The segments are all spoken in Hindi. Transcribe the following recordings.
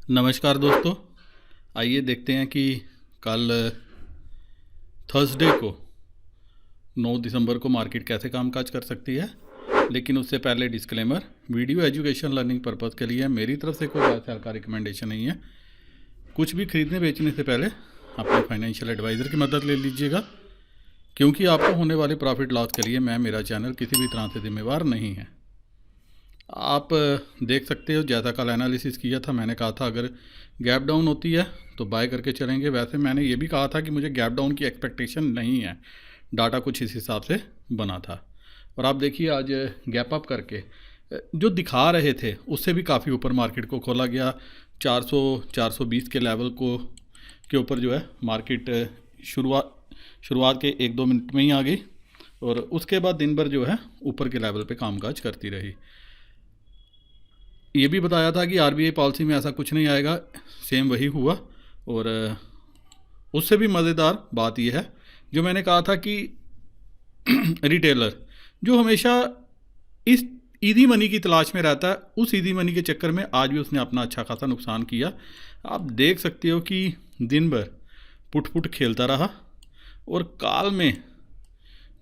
नमस्कार दोस्तों। आइए देखते हैं कि कल थर्सडे को 9 दिसंबर को मार्केट कैसे कामकाज कर सकती है। लेकिन उससे पहले disclaimer, video education learning purpose के लिए है, मेरी तरफ से कोई बात का रिकमेंडेशन नहीं है। कुछ भी खरीदने बेचने से पहले अपने फाइनेंशियल एडवाइज़र की मदद ले लीजिएगा, क्योंकि आपको होने वाले प्रॉफिट लॉस के लिए मैं, मेरा चैनल किसी भी तरह से जिम्मेवार नहीं है। आप देख सकते हो, जैसा कल एनालिसिस किया था, मैंने कहा था अगर गैप डाउन होती है तो बाय करके चलेंगे। वैसे मैंने ये भी कहा था कि मुझे गैप डाउन की एक्सपेक्टेशन नहीं है, डाटा कुछ इस हिसाब से बना था। और आप देखिए आज गैप अप करके जो दिखा रहे थे उससे भी काफ़ी ऊपर मार्केट को खोला गया। 400-420 के लेवल के ऊपर जो है मार्केट शुरुआत के 1-2 मिनट में ही आ गई, और उसके बाद दिन भर जो है ऊपर के लेवल पे कामकाज करती रही। ये भी बताया था कि आरबीआई पॉलिसी में ऐसा कुछ नहीं आएगा, सेम वही हुआ। और उससे भी मज़ेदार बात यह है, जो मैंने कहा था कि रिटेलर जो हमेशा इस ईदी मनी की तलाश में रहता है, उस ईदी मनी के चक्कर में आज भी उसने अपना अच्छा खासा नुकसान किया। आप देख सकते हो कि दिन भर पुट खेलता रहा और काल में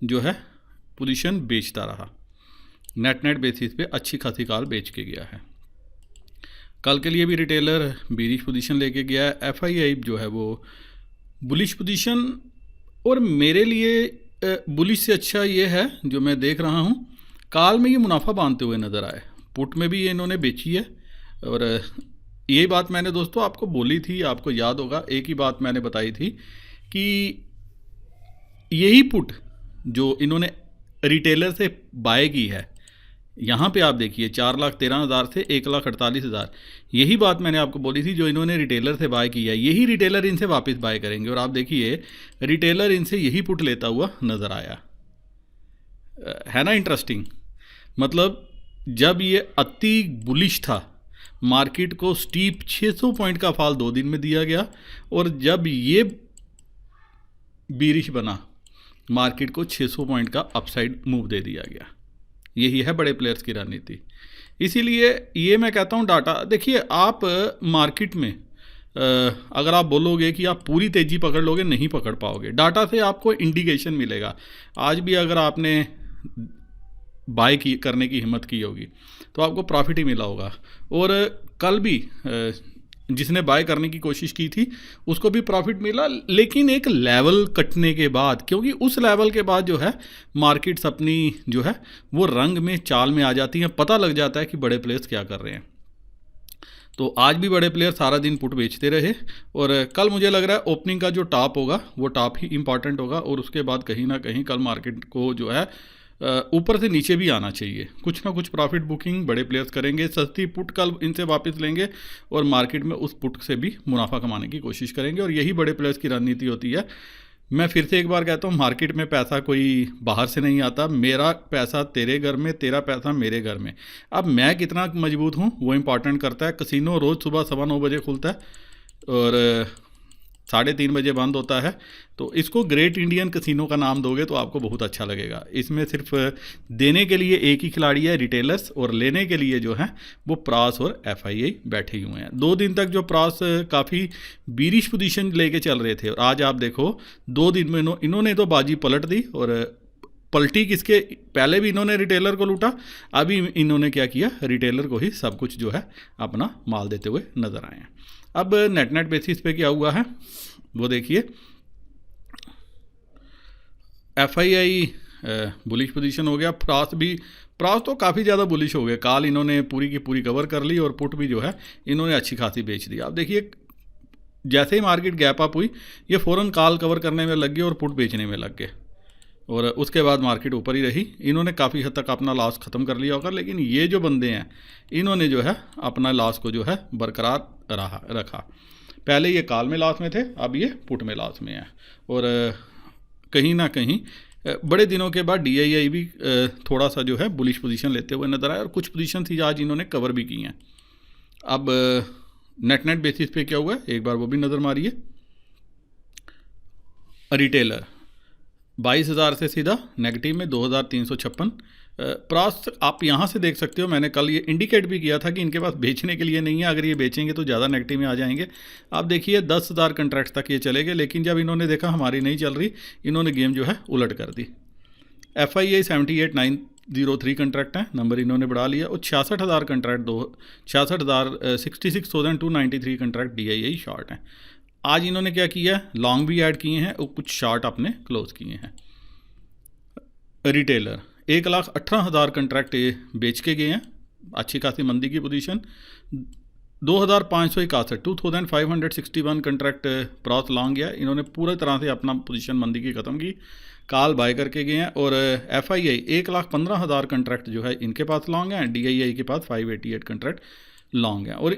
जो है पोजीशन बेचता रहा। नेट बेसिस पे अच्छी खासी काल बेच के गया है। कल के लिए भी रिटेलर बीरिश पोजीशन लेके गया है। एफआईआई जो है वो बुलिश पोजीशन, और मेरे लिए बुलिश से अच्छा ये है जो मैं देख रहा हूँ, काल में ये मुनाफा बांधते हुए नज़र आए। पुट में भी ये इन्होंने बेची है। और यही बात मैंने दोस्तों आपको बोली थी, आपको याद होगा, एक ही बात मैंने बताई थी कि यही पुट जो इन्होंने रिटेलर से बाय की है, यहाँ पे आप देखिए 4,13,000 से 1,48,000, यही बात मैंने आपको बोली थी, जो इन्होंने रिटेलर से बाय किया है यही रिटेलर इनसे वापस बाय करेंगे। और आप देखिए रिटेलर इनसे यही पुट लेता हुआ नज़र आया है ना। इंटरेस्टिंग, मतलब जब ये अति बुलिश था, मार्केट को स्टीप 600 पॉइंट का फॉल 2 दिन में दिया गया, और जब ये बीरिश बना, मार्केट को 600 पॉइंट का अपसाइड मूव दे दिया गया। यही है बड़े प्लेयर्स की रणनीति। इसीलिए ये मैं कहता हूँ, डाटा देखिए, आप मार्केट में अगर आप बोलोगे कि आप पूरी तेज़ी पकड़ लोगे, नहीं पकड़ पाओगे। डाटा से आपको इंडिकेशन मिलेगा। आज भी अगर आपने बाय करने की हिम्मत की होगी तो आपको प्रॉफिट ही मिला होगा, और कल भी जिसने बाय करने की कोशिश की थी उसको भी प्रॉफिट मिला, लेकिन एक लेवल कटने के बाद, क्योंकि उस लेवल के बाद जो है मार्केट्स अपनी जो है वो रंग में, चाल में आ जाती हैं। पता लग जाता है कि बड़े प्लेयर्स क्या कर रहे हैं। तो आज भी बड़े प्लेयर सारा दिन पुट बेचते रहे, और कल मुझे लग रहा है ओपनिंग का जो टॉप होगा वो टॉप ही इंपॉर्टेंट होगा, और उसके बाद कहीं ना कहीं कल मार्केट को जो है ऊपर से नीचे भी आना चाहिए। कुछ ना कुछ प्रॉफिट बुकिंग बड़े प्लेयर्स करेंगे। सस्ती पुट कल इनसे वापस लेंगे और मार्केट में उस पुट से भी मुनाफा कमाने की कोशिश करेंगे, और यही बड़े प्लेयर्स की रणनीति होती है। मैं फिर से एक बार कहता हूँ, मार्केट में पैसा कोई बाहर से नहीं आता। मेरा पैसा तेरे घर में, तेरा पैसा मेरे घर में। अब मैं कितना मजबूत हूँ वो इम्पॉर्टेंट करता है। कसिनो रोज़ सुबह 9:15 बजे खुलता है और 3:30 बजे बंद होता है। तो इसको ग्रेट इंडियन कसिनो का नाम दोगे तो आपको बहुत अच्छा लगेगा। इसमें सिर्फ देने के लिए एक ही खिलाड़ी है, रिटेलर्स, और लेने के लिए जो है वो प्रास और एफआईआई बैठे हुए हैं। 2 दिन तक जो प्रास काफ़ी बीरिश पोजीशन लेके चल रहे थे, और आज आप देखो 2 दिन में इन्होंने तो बाजी पलट दी। और पलटी किसके, पहले भी इन्होंने रिटेलर को लूटा, अभी इन्होंने क्या किया, रिटेलर को ही सब कुछ जो है अपना माल देते हुए नज़र आए हैं। अब नेट बेसिस पे क्या हुआ है वो देखिए। एफआईआई बुलिश पोजीशन हो गया, प्रास तो काफ़ी ज़्यादा बुलिश हो गए। काल इन्होंने पूरी की पूरी कवर कर ली, और पुट भी जो है इन्होंने अच्छी खासी बेच दी। आप देखिए जैसे ही मार्केट गैप अप हुई, ये फ़ौरन काल कवर करने में लग गए और पुट बेचने में लग गए, और उसके बाद मार्केट ऊपर ही रही। इन्होंने काफ़ी हद तक अपना लॉस ख़त्म कर लिया होगा, लेकिन ये जो बंदे हैं इन्होंने जो है अपना लॉस को जो है बरकरार रखा। पहले ये काल में लॉस में थे, अब ये पुट में लॉस में है। और कहीं ना कहीं बड़े दिनों के बाद डीआईआई भी थोड़ा सा जो है बुलिश पोजीशन लेते हुए नजर आया, और कुछ पोजीशन थी आज इन्होंने कवर भी की हैं। अब नेट बेसिस पे क्या हुआ है एक बार वो भी नज़र मारिए। रिटेलर 22,000 से सीधा नेगेटिव में 2,356, प्रास आप यहाँ से देख सकते हो, मैंने कल ये इंडिकेट भी किया था कि इनके पास बेचने के लिए नहीं है, अगर ये बेचेंगे तो ज़्यादा नेगेटिव में आ जाएंगे। आप देखिए 10,000 कंट्रैक्ट तक ये चले गए, लेकिन जब इन्होंने देखा हमारी नहीं चल रही, इन्होंने गेम जो है उलट कर दी। FIA 78,903 कंट्रैक्ट हैं, नंबर इन्होंने बढ़ा लिया, और 66,000 कंट्रैक्ट 66,293 कंट्रैक्ट DII शॉर्ट हैं। आज इन्होंने क्या किया, लॉन्ग भी ऐड किए हैं और कुछ शॉर्ट अपने क्लोज किए हैं। रिटेलर 1,18,000 कंट्रैक्ट ये बेच के गए हैं, अच्छी खासी मंदी की पोजीशन। 2,561 2,561 कंट्रैक्ट प्रॉस लॉन्ग गया, इन्होंने पूरी तरह से अपना पोजीशन मंदी की ख़त्म की, काल बाय करके गए हैं। और FII 1,15,000 कंट्रैक्ट जो है इनके पास लॉन्ग हैं, DII के पास 588 कंट्रैक्ट लॉन्ग हैं। और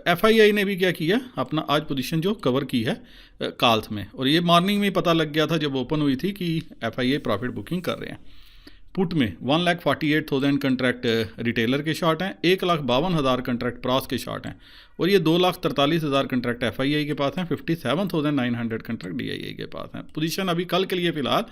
FII ने भी क्या किया, अपना आज पोजीशन जो कवर की है काल्स में, और ये मॉर्निंग में पता लग गया था जब ओपन हुई थी कि FII प्रॉफिट बुकिंग कर रहे हैं। पुट में 1,48,000 कंट्रैक्ट रिटेलर के शॉर्ट हैं, 1,52,000 कंट्रैक्ट प्रॉस के शॉर्ट हैं, और ये 2,43,000 कंट्रैक्ट FII के पास हैं, 57,900 कंट्रैक्ट DII के पास हैं। पोजीशन अभी कल के लिए फ़िलहाल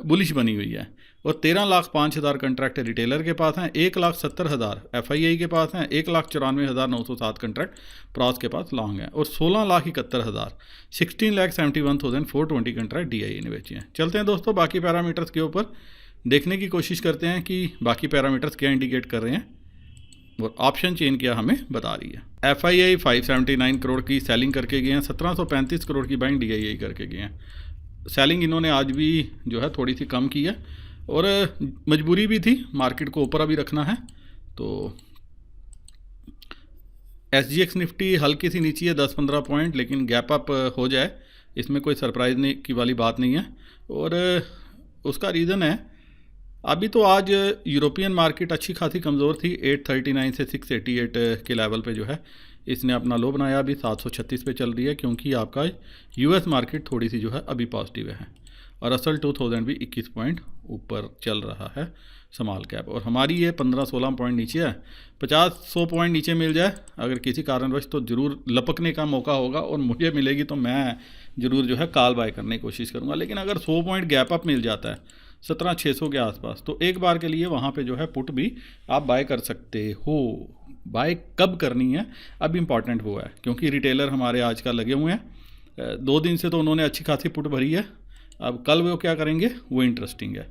बुलिश बनी हुई है। और 13,05,000 कंट्रैक्ट रिटेलर के पास हैं, 1,70,000 FII के पास हैं, 1,94,907 कंट्रैक्ट प्रॉस के पास लॉन्ग हैं, और 16,71,000 16,71,420 कंट्रैक्ट DII ने बेचे हैं। चलते हैं दोस्तों बाकी पैरामीटर्स के ऊपर, देखने की कोशिश करते हैं कि बाकी पैरामीटर्स क्या इंडिकेट कर रहे हैं और ऑप्शन चेन क्या हमें बता रही है। FII 579 करोड़ की सेलिंग करके गए हैं, 1,735 करोड़ की बाइंग DII करके गए हैं। सेलिंग इन्होंने आज भी जो है थोड़ी सी कम की है, और मजबूरी भी थी, मार्केट को ऊपर अभी रखना है। तो SGX निफ्टी हल्की सी नीचे है 10-15 पॉइंट, लेकिन गैप अप हो जाए इसमें कोई सरप्राइज नहीं की वाली बात नहीं है। और उसका रीज़न है, अभी तो आज यूरोपियन मार्केट अच्छी खासी कमज़ोर थी, 839 से 688 के लेवल पे जो है इसने अपना लो बनाया, अभी 736 पे चल रही है, क्योंकि आपका US मार्केट थोड़ी सी जो है अभी पॉजिटिव है, और असल 2000 भी 21 पॉइंट ऊपर चल रहा है स्मॉल कैप, और हमारी ये 15-16 पॉइंट नीचे है। 50-100 पॉइंट नीचे मिल जाए अगर किसी कारणवश तो ज़रूर लपकने का मौका होगा, और मुझे मिलेगी तो मैं ज़रूर जो है कॉल बाय करने की कोशिश करूँगा। लेकिन अगर 100 पॉइंट गैप अप मिल जाता है 17,600 के आसपास, तो एक बार के लिए वहाँ पे जो है पुट भी आप बाय कर सकते हो। बाय कब करनी है अब इम्पॉर्टेंट वो है, क्योंकि रिटेलर हमारे आज का लगे हुए हैं, 2 दिन से तो उन्होंने अच्छी खासी पुट भरी है, अब कल वो क्या करेंगे वो इंटरेस्टिंग है।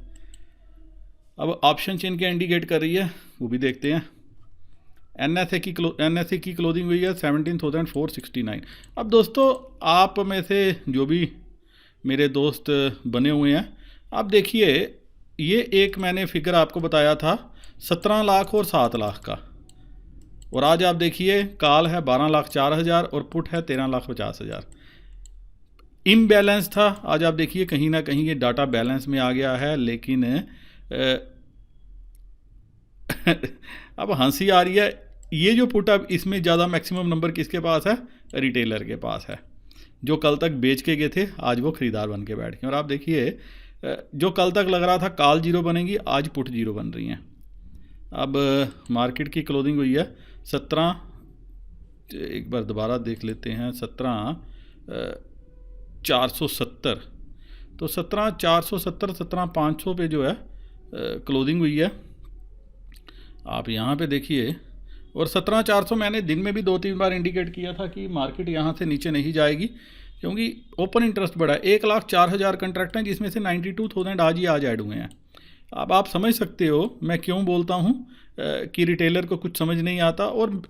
अब ऑप्शन चेन क्या इंडिकेट कर रही है वो भी देखते हैं। NSE की क्लोजिंग हुई है 17,469। अब दोस्तों आप में से जो भी मेरे दोस्त बने हुए हैं, आप देखिए ये एक मैंने फिगर आपको बताया था 17 लाख और 7 लाख का, और आज आप देखिए कॉल है 12,04,000 और पुट है 13,50,000। इम्बैलेंस था, आज आप देखिए कहीं ना कहीं ये डाटा बैलेंस में आ गया है, लेकिन अब हंसी आ रही है, ये जो पुट अब इसमें ज़्यादा मैक्सिमम नंबर किसके पास है, रिटेलर के पास है, जो कल तक बेच के गए थे आज वो ख़रीदार बन के बैठ गए। और आप देखिए जो कल तक लग रहा था कॉल 0 बनेगी, आज पुट 0 बन रही हैं। अब मार्केट की क्लोजिंग हुई है 17, एक बार दोबारा देख लेते हैं, 17,470, तो 17,470 17,500 पे जो है क्लोजिंग हुई है, आप यहाँ पे देखिए। और 17,400 मैंने दिन में भी 2-3 बार इंडिकेट किया था कि मार्केट यहाँ से नीचे नहीं जाएगी, क्योंकि ओपन इंटरेस्ट बढ़ा है। 1,04,000 कंट्रैक्ट हैं, जिसमें से 92,000 आज ही आज ऐड हुए हैं। अब आप समझ सकते हो मैं क्यों बोलता हूँ कि रिटेलर को कुछ समझ नहीं आता, और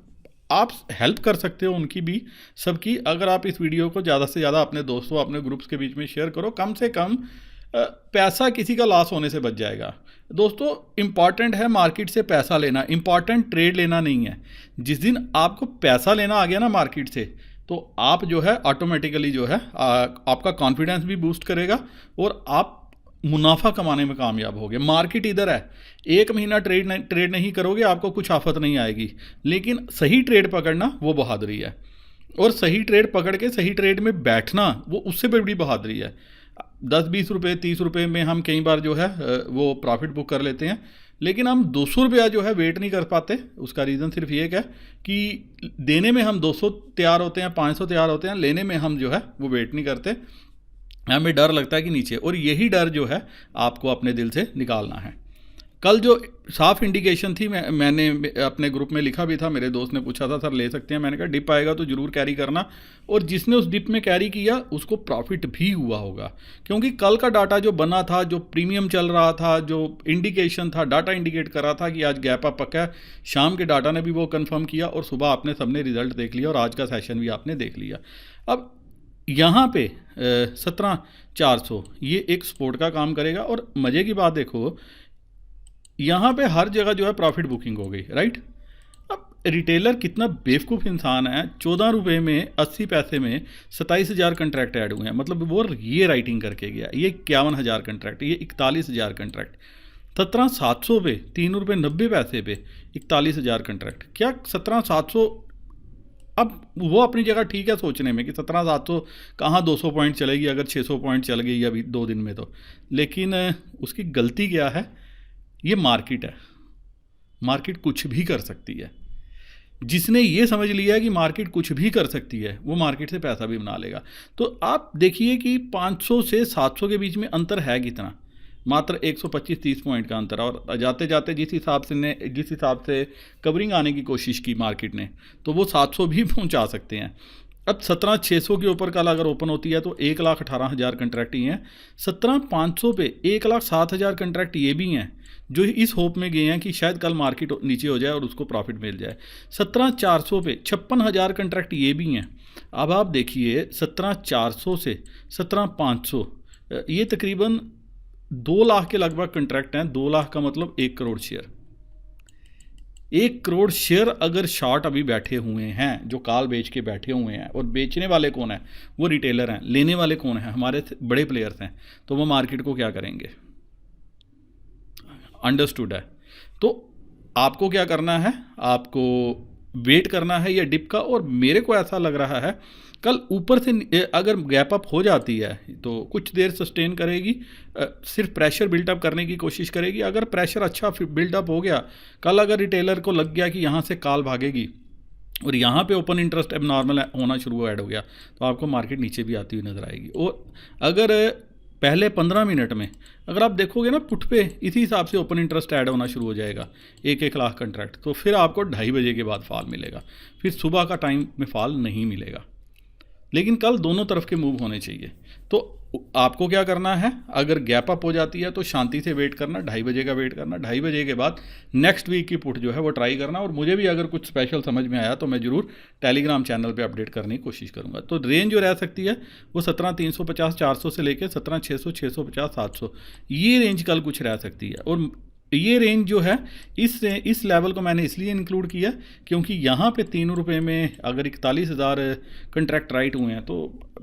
आप हेल्प कर सकते हो उनकी भी, सबकी, अगर आप इस वीडियो को ज़्यादा से ज़्यादा अपने दोस्तों अपने ग्रुप्स के बीच में शेयर करो, कम से कम पैसा किसी का लॉस होने से बच जाएगा। दोस्तों इम्पॉर्टेंट है मार्केट से पैसा लेना, इम्पॉर्टेंट ट्रेड लेना नहीं है। जिस दिन आपको पैसा लेना आ गया ना मार्केट से, तो आप जो है ऑटोमेटिकली जो है आपका कॉन्फिडेंस भी बूस्ट करेगा और आप मुनाफा कमाने में कामयाब होगे। मार्केट इधर है, 1 महीना ट्रेड नहीं करोगे आपको कुछ आफत नहीं आएगी, लेकिन सही ट्रेड पकड़ना वो बहादुरी है, और सही ट्रेड पकड़ के सही ट्रेड में बैठना वो उससे बड़ी बहादुरी है। 10-20 रुपये 30 रुपये में हम कई बार जो है वो प्रॉफिट बुक कर लेते हैं, लेकिन हम 200 रुपया जो है वेट नहीं कर पाते। उसका रीज़न सिर्फ ये है कि देने में हम 200 तैयार होते हैं, 500 तैयार होते हैं, लेने में हम जो है वो वेट नहीं करते, हमें डर लगता है कि नीचे, और यही डर जो है आपको अपने दिल से निकालना है। कल जो साफ इंडिकेशन थी, मैंने अपने ग्रुप में लिखा भी था, मेरे दोस्त ने पूछा था सर ले सकते हैं, मैंने कहा डिप आएगा तो ज़रूर कैरी करना, और जिसने उस डिप में कैरी किया उसको प्रॉफिट भी हुआ होगा, क्योंकि कल का डाटा जो बना था, जो प्रीमियम चल रहा था, जो इंडिकेशन था, डाटा इंडिकेट कर रहा था कि आज गैप अप पक्का है, शाम के डाटा ने भी वो कंफर्म किया और सुबह आपने सबने रिजल्ट देख लिया और आज का सेशन भी आपने देख लिया। अब यहाँ पे 17,400 ये एक सपोर्ट का काम करेगा। और मज़े की बात देखो, यहाँ पे हर जगह जो है प्रॉफिट बुकिंग हो गई, राइट। अब रिटेलर कितना बेवकूफ़ इंसान है, 14 रुपये में 80 पैसे में 27,000 कंट्रैक्ट ऐड हुए हैं, मतलब वो ये राइटिंग करके गया, ये 51,000 कंट्रैक्ट, ये 41,000 कंट्रैक्ट, 17,700 पे 3 रुपये 90 पैसे पे 41,000 कंट्रैक्ट। क्या 17,700, अब वो अपनी जगह ठीक है सोचने में कि 17,700 कहाँ 200 पॉइंट चलेगी अगर 600 पॉइंट चल गई अभी 2 दिन में, तो लेकिन उसकी गलती क्या है, ये मार्केट है, मार्केट कुछ भी कर सकती है। जिसने ये समझ लिया है कि मार्केट कुछ भी कर सकती है वो मार्केट से पैसा भी बना लेगा। तो आप देखिए कि 500 से 700 के बीच में अंतर है कितना, मात्र 125-30 पॉइंट का अंतर, और जाते जाते जिस हिसाब से कवरिंग आने की कोशिश की मार्केट ने, तो वो 700 भी पहुंचा सकते हैं। अब 17,600 के ऊपर कल अगर ओपन होती है तो 1,18,000 कंट्रैक्ट ही हैं। 17,500 पे 1,07,000 कंट्रैक्ट ये भी हैं जो इस होप में गए हैं कि शायद कल मार्केट नीचे हो जाए और उसको प्रॉफिट मिल जाए। 17,400 पे 56,000 कंट्रैक्ट ये भी हैं। अब आप देखिए 17,400 से 17,500 ये तकरीबन 2 लाख के लगभग कंट्रैक्ट हैं। 2 लाख का मतलब 1 करोड़ शेयर। 1 करोड़ शेयर अगर शॉर्ट अभी बैठे हुए हैं, जो काल बेच के बैठे हुए हैं, और बेचने वाले कौन है, वो रिटेलर हैं, लेने वाले कौन हैं, हमारे बड़े प्लेयर्स हैं, तो वो मार्केट को क्या करेंगे, अंडरस्टूड है। तो आपको क्या करना है, आपको वेट करना है या डिप का। और मेरे को ऐसा लग रहा है कल ऊपर से अगर गैप अप हो जाती है तो कुछ देर सस्टेन करेगी, सिर्फ प्रेशर बिल्टअप करने की कोशिश करेगी। अगर प्रेशर अच्छा बिल्डअप हो गया, कल अगर रिटेलर को लग गया कि यहाँ से कॉल भागेगी और यहाँ पे ओपन इंटरेस्ट अब नॉर्मल होना शुरू ऐड हो गया, तो आपको मार्केट नीचे भी आती हुई नज़र आएगी। और अगर पहले 15 मिनट में अगर आप देखोगे ना पुट पे इसी हिसाब से ओपन इंटरेस्ट ऐड होना शुरू हो जाएगा, 1-1 लाख कंट्रैक्ट, तो फिर आपको 2:30 बजे के बाद फॉल मिलेगा, फिर सुबह का टाइम में फॉल नहीं मिलेगा। लेकिन कल दोनों तरफ के मूव होने चाहिए। तो आपको क्या करना है, अगर गैप अप हो जाती है तो शांति से वेट करना, 2:30 बजे का वेट करना, 2:30 बजे के बाद नेक्स्ट वीक की पुट जो है वो ट्राई करना। और मुझे भी अगर कुछ स्पेशल समझ में आया तो मैं ज़रूर टेलीग्राम चैनल पे अपडेट करने की कोशिश करूंगा। तो रेंज जो रह सकती है वो 17,350-400 से लेकर 17,600, 650, 700 ये रेंज कल कुछ रह सकती है। और ये रेंज जो है इस लेवल को मैंने इसलिए इंक्लूड किया क्योंकि यहाँ पे 3 रुपये में अगर 41,000 कंट्रैक्ट राइट हुए हैं तो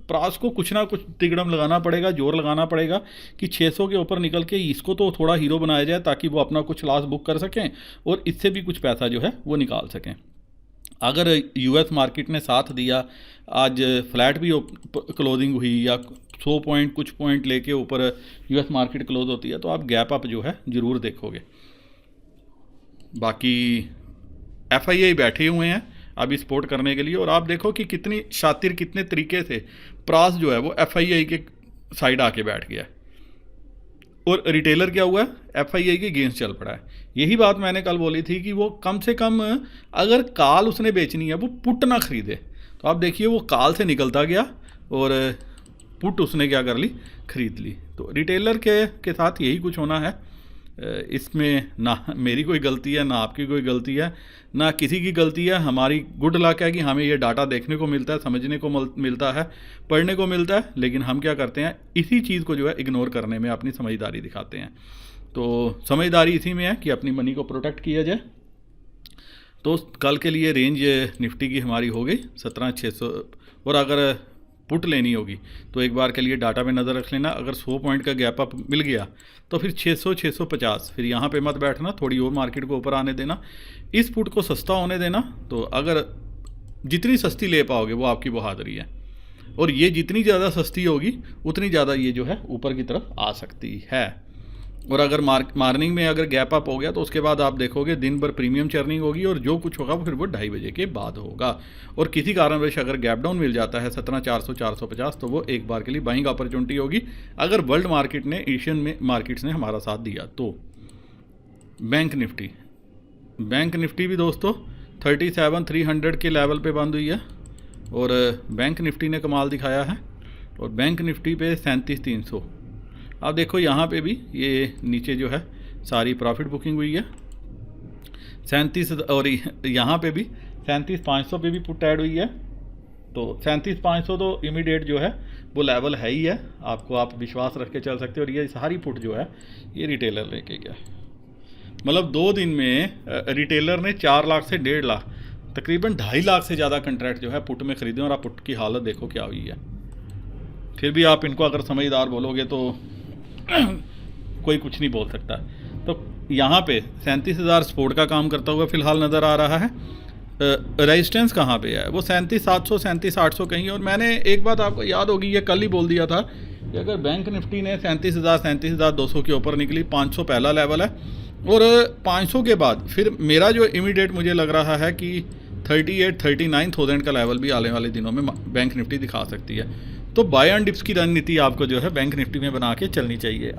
प्रास को कुछ ना कुछ तिगड़म लगाना पड़ेगा, जोर लगाना पड़ेगा कि 600 के ऊपर निकल के इसको तो थोड़ा हीरो बनाया जाए ताकि वो अपना कुछ लॉस बुक कर सकें और इससे भी कुछ पैसा जो है वो निकाल सकें। अगर यूएस मार्केट ने साथ दिया, आज फ्लैट भी क्लोजिंग हुई या 100 पॉइंट कुछ पॉइंट लेके ऊपर यूएस मार्केट क्लोज होती है तो आप गैप अप जो है ज़रूर देखोगे। बाकी एफआईआई बैठे हुए हैं अभी सपोर्ट करने के लिए, और आप देखो कि कितनी शातिर, कितने तरीके से प्रास जो है वो एफआईआई के साइड आके बैठ गया और रिटेलर क्या हुआ है, एफआईआई के अगेंस्ट चल पड़ा है। यही बात मैंने कल बोली थी कि वो कम से कम अगर कॉल उसने बेचनी है वो पुट ना खरीदे। तो आप देखिए वो कॉल से निकलता गया और पुट उसने क्या कर ली, खरीद ली। तो रिटेलर के साथ यही कुछ होना है। इसमें ना मेरी कोई गलती है, ना आपकी कोई गलती है, ना किसी की गलती है। हमारी गुड लक है कि हमें ये डाटा देखने को मिलता है, समझने को मिलता है, पढ़ने को मिलता है, लेकिन हम क्या करते हैं, इसी चीज़ को जो है इग्नोर करने में अपनी समझदारी दिखाते हैं। तो समझदारी इसी में है कि अपनी मनी को प्रोटेक्ट किया जाए। तो कल के लिए रेंज निफ्टी की हमारी हो गई 17,600, और अगर पुट लेनी होगी तो एक बार के लिए डाटा में नज़र रख लेना। अगर 100 पॉइंट का गैप अप मिल गया तो फिर 600, 650, फिर यहाँ पे मत बैठना, थोड़ी और मार्केट को ऊपर आने देना, इस पुट को सस्ता होने देना। तो अगर जितनी सस्ती ले पाओगे वो आपकी बहादुरी है, और ये जितनी ज़्यादा सस्ती होगी उतनी ज़्यादा ये जो है ऊपर की तरफ आ सकती है। और अगर मॉर्निंग में अगर गैप अप हो गया तो उसके बाद आप देखोगे दिन भर प्रीमियम चर्निंग होगी, और जो कुछ होगा फिर वो 2:30 बजे के बाद होगा। और किसी कारणवश अगर गैप डाउन मिल जाता है 17,400, 450, तो वो एक बार के लिए बाइंग अपॉर्चुनिटी होगी अगर वर्ल्ड मार्केट ने, एशियन में मार्केट्स ने हमारा साथ दिया तो। बैंक निफ्टी भी दोस्तों 37,300 के लेवल पे बंद हुई है और बैंक निफ्टी ने कमाल दिखाया है और बैंक निफ्टी पे 37,300। अब देखो यहाँ पे भी ये नीचे जो है सारी प्रॉफिट बुकिंग हुई है 37, और यहाँ पे भी 37,500 पे भी पुट ऐड हुई है। तो 37,500 तो इमीडिएट जो है वो लेवल है ही है, आपको आप विश्वास रख के चल सकते हो। और ये सारी पुट जो है ये रिटेलर लेके गया, मतलब 2 दिन में रिटेलर ने 4 लाख से 1.5 लाख, तकरीबन 2.5 लाख से ज़्यादा कंट्रैक्ट जो है पुट में ख़रीदे। और आप पुट की हालत देखो क्या हुई है। फिर भी आप इनको अगर समझदार बोलोगे तो कोई कुछ नहीं बोल सकता। तो यहाँ पे 37,000 सपोर्ट का काम करता हुआ फ़िलहाल नज़र आ रहा है। रेजिस्टेंस कहाँ पे है? वो 37,700 37,800 कहीं। और मैंने एक बात आपको याद होगी, ये कल ही बोल दिया था कि अगर बैंक निफ्टी ने 37,000 37,200 के ऊपर निकली, 500 पहला लेवल है और 500 के बाद फिर मेरा जो इमीडिएट मुझे लग रहा है कि 38,39,000 का लेवल भी आने वाले दिनों में बैंक निफ्टी दिखा सकती है। तो बाय एंड डिप्स की रणनीति आपको जो है बैंक निफ्टी में बना के चलनी चाहिए।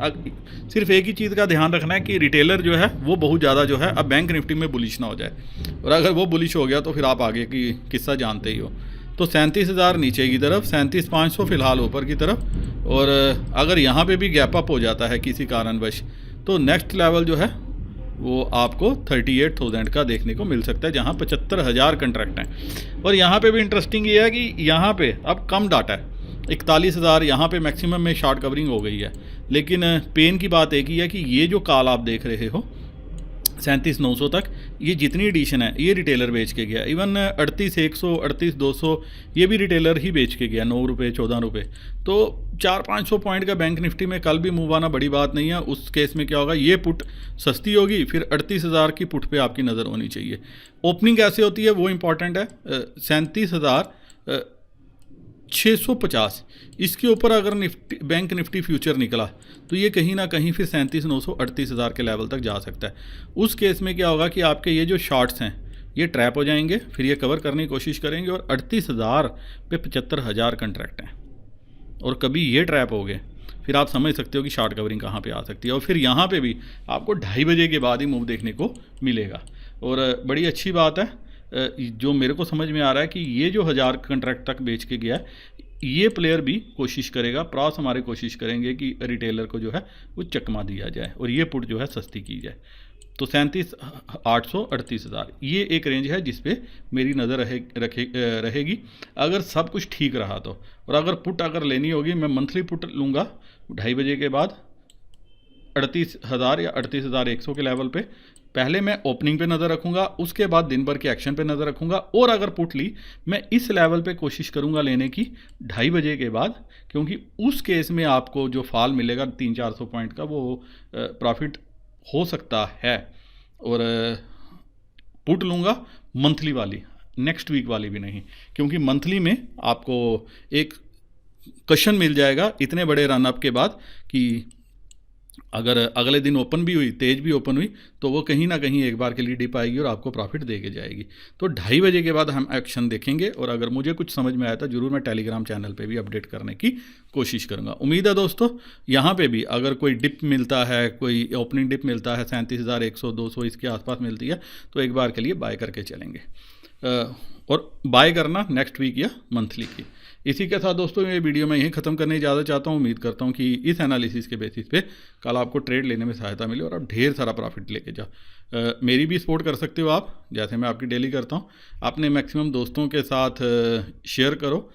सिर्फ एक ही चीज़ का ध्यान रखना है कि रिटेलर जो है वो बहुत ज़्यादा जो है अब बैंक निफ्टी में बुलिश ना हो जाए, और अगर वो बुलिश हो गया तो फिर आप आगे की किस्सा जानते ही हो। तो 37,000 नीचे की तरफ, 37,500 फिलहाल ऊपर की तरफ। और अगर यहाँ पे भी गैप अप हो जाता है किसी कारणवश तो नेक्स्ट लेवल जो है वो आपको 38,000 का देखने को मिल सकता है, जहाँ 75,000 कंट्रैक्ट हैं। और यहाँ पे भी इंटरेस्टिंग ये है कि यहाँ पे अब कम डाटा है, 41,000 यहाँ पे मैक्सिमम में शॉर्ट कवरिंग हो गई है। लेकिन पेन की बात एक ही है कि ये जो कॉल आप देख रहे हो 37,900 तक, ये जितनी एडिशन है ये रिटेलर बेच के गया। इवन 38,100 38,200 ये भी रिटेलर ही बेच के गया, 9 रुपये 14 रुपये। तो 400-500 पॉइंट का बैंक निफ्टी में कल भी मूव आना बड़ी बात नहीं है। उस केस में क्या होगा, ये पुट सस्ती होगी, फिर 38,000 की पुट पे आपकी नज़र होनी चाहिए। ओपनिंग कैसे होती है वो इंपॉर्टेंट है। 37,650 इसके ऊपर अगर बैंक निफ्टी फ्यूचर निकला तो ये कहीं ना कहीं फिर 37,900 38,000 के लेवल तक जा सकता है। उस केस में क्या होगा कि आपके ये जो शॉर्ट्स हैं ये ट्रैप हो जाएंगे, फिर ये कवर करने की कोशिश करेंगे। और 38,000 पे 75,000 कंट्रैक्ट हैं और कभी ये ट्रैप हो गए फिर आप समझ सकते हो कि शॉर्ट कवरिंग कहाँ पे आ सकती है। और फिर यहाँ पे भी आपको 2:30 बजे के बाद ही मूव देखने को मिलेगा। और बड़ी अच्छी बात है, जो मेरे को समझ में आ रहा है कि ये जो 1000 कंट्रैक्ट तक बेच के गया ये प्लेयर भी कोशिश करेगा, प्रॉस हमारे कोशिश करेंगे कि रिटेलर को जो है वो चकमा दिया जाए और ये पुट जो है सस्ती की जाए। तो 37,800 38,000 ये एक रेंज है जिस पे मेरी नज़र रहेगी अगर सब कुछ ठीक रहा तो। और अगर पुट अगर लेनी होगी, मैं मंथली पुट लूँगा 2:30 बजे के बाद 38,000 या 38,100 के लेवल पे। पहले मैं ओपनिंग पे नज़र रखूँगा, उसके बाद दिन भर के एक्शन पे नज़र रखूँगा। और अगर पुट ली मैं इस लेवल पे कोशिश करूँगा लेने की 2:30 बजे के बाद, क्योंकि उस केस में आपको जो फॉल मिलेगा 300-400 पॉइंट का वो प्रॉफिट हो सकता है। और पुट लूँगा मंथली वाली, नेक्स्ट वीक वाली भी नहीं, क्योंकि मंथली में आपको एक कशन मिल जाएगा इतने बड़े रनअप के बाद कि अगर अगले दिन ओपन भी हुई, तेज भी ओपन हुई, तो वो कहीं ना कहीं एक बार के लिए डिप आएगी और आपको प्रॉफिट दे के जाएगी। तो 2:30 बजे के बाद हम एक्शन देखेंगे। और अगर मुझे कुछ समझ में आया तो ज़रूर मैं टेलीग्राम चैनल पे भी अपडेट करने की कोशिश करूँगा। उम्मीद है दोस्तों यहाँ पे भी अगर कोई डिप मिलता है, कोई ओपनिंग डिप मिलता है 37,100 200 इसके आसपास मिलती है तो एक बार के लिए बाय करके चलेंगे। और बाय करना नेक्स्ट वीक या मंथली की। इसी के साथ दोस्तों ये वीडियो मैं यहीं ख़त्म करने इजाज़त चाहता हूँ। उम्मीद करता हूँ कि इस एनालिसिस के बेसिस पे कल आपको ट्रेड लेने में सहायता मिले और आप ढेर सारा प्रॉफिट लेके जाओ। मेरी भी सपोर्ट कर सकते हो आप, जैसे मैं आपकी डेली करता हूँ। अपने मैक्सिमम दोस्तों के साथ शेयर करो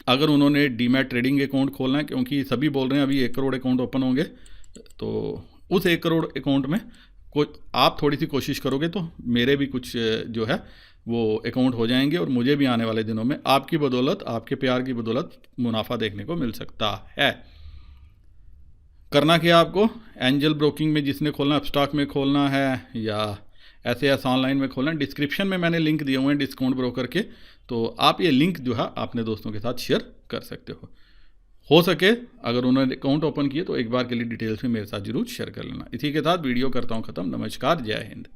अगर उन्होंने डीमैट ट्रेडिंग अकाउंट खोलना है, क्योंकि सभी बोल रहे हैं अभी 1 करोड़ अकाउंट ओपन होंगे। तो उस 1 करोड़ अकाउंट में आप थोड़ी सी कोशिश करोगे तो मेरे भी कुछ जो है वो अकाउंट हो जाएंगे और मुझे भी आने वाले दिनों में आपकी बदौलत, आपके प्यार की बदौलत मुनाफा देखने को मिल सकता है। करना क्या आपको, एंजल ब्रोकिंग में जिसने खोलना है, अपस्टॉक में खोलना है या ऐसे ऑनलाइन में खोलना है, डिस्क्रिप्शन में मैंने लिंक दिए हुए हैं डिस्काउंट ब्रोकर के, तो आप ये लिंक जो है अपने दोस्तों के साथ शेयर कर सकते हो सके अगर उन्होंने अकाउंट ओपन किए तो एक बार के लिए डिटेल्स में मेरे साथ जरूर शेयर कर लेना। इसी के साथ वीडियो करता हूँ ख़त्म। नमस्कार, जय हिंद।